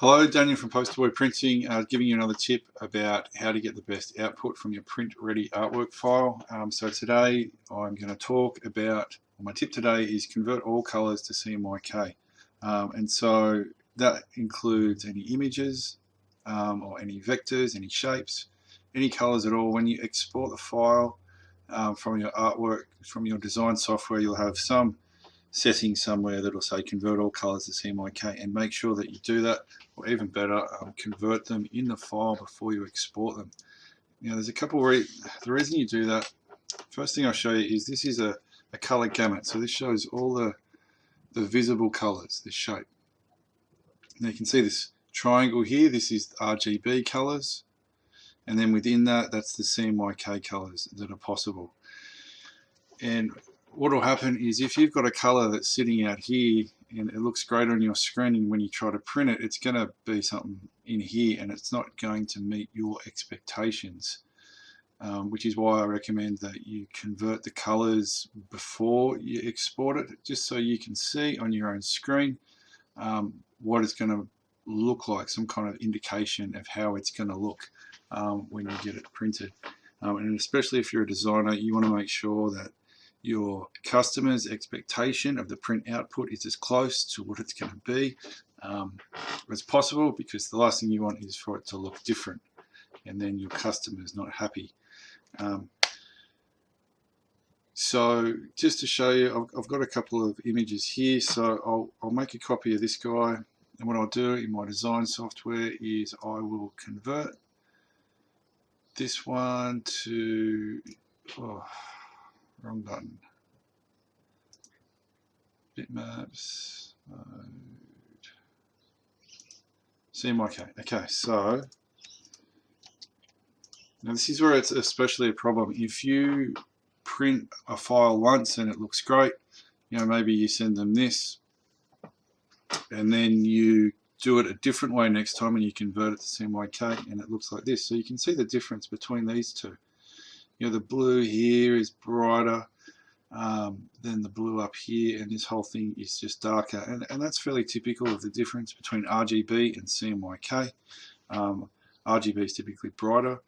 Hello, Daniel from Poster Boy Printing, giving you another tip about how to get the best output from your print-ready artwork file. So today I'm going to talk about, my tip today is convert all colors to CMYK. And so that includes any images or any vectors, any shapes, any colors at all. When you export the file from your artwork, from your design software, you'll have some setting somewhere that'll say convert all colors to CMYK, and make sure that you do that, or even better, convert them in the file before you export them. Now there's a couple the reason you do that, first thing I'll show you is this is a color gamut. So this shows all the visible colors, this shape. Now you can see this triangle here, this is RGB colors, and then within that, that's the CMYK colors that are possible. And what will happen is if you've got a color that's sitting out here and it looks great on your screen, and when you try to print it, it's going to be something in here and it's not going to meet your expectations, which is why I recommend that you convert the colors before you export it, just so you can see on your own screen what it's going to look like, some kind of indication of how it's going to look when you get it printed. And especially if you're a designer, you want to make sure that your customer's expectation of the print output is as close to what it's going to be as possible, because the last thing you want is for it to look different and then your customer's not happy. So just to show you, I've got a couple of images here, so I'll make a copy of this guy, and what I'll do in my design software is I will convert this one to, wrong button. Bitmaps, mode, CMYK. Okay, so now this is where it's especially a problem. If you print a file once and it looks great, you know, maybe you send them this, and then you do it a different way next time and you convert it to CMYK and it looks like this. So you can see the difference between these two. You know, the blue here is brighter than the blue up here, and this whole thing is just darker, and that's fairly typical of the difference between RGB and CMYK. RGB is typically brighter.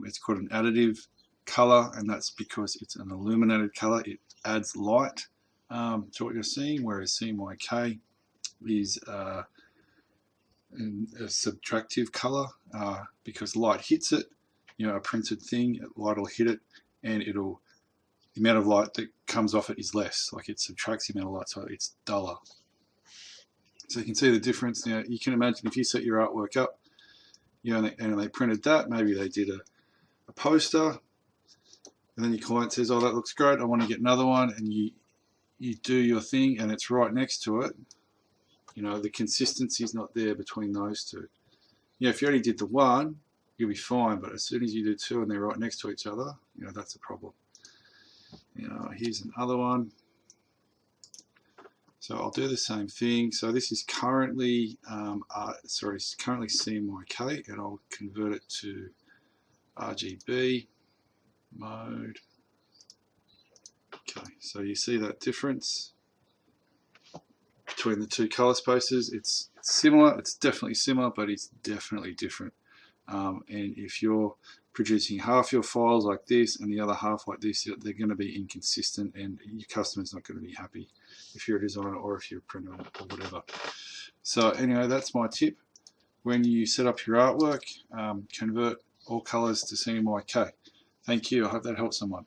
It's called an additive color, and that's because it's an illuminated color. It adds light to what you're seeing, whereas CMYK is a subtractive color because light hits it. You know, a printed thing, light will hit it, and the amount of light that comes off it is less. Like, it subtracts the amount of light, so it's duller. So you can see the difference. Now you can imagine if you set your artwork up, you know, and they printed that, maybe they did a poster, and then your client says, "Oh, that looks great, I want to get another one," and you do your thing, and it's right next to it. You know, the consistency is not there between those two. You know, if you only did the one, you'll be fine, but as soon as you do two and they're right next to each other, you know, that's a problem. You know, here's another one. So I'll do the same thing. So this is currently currently CMYK, and I'll convert it to RGB mode. Okay, so you see that difference between the two color spaces. It's similar, it's definitely similar, but it's definitely different. And if you're producing half your files like this and the other half like this, they're going to be inconsistent, and your customer's not going to be happy if you're a designer or if you're a printer or whatever. So anyway, that's my tip. When you set up your artwork, convert all colors to CMYK. Thank you. I hope that helps someone.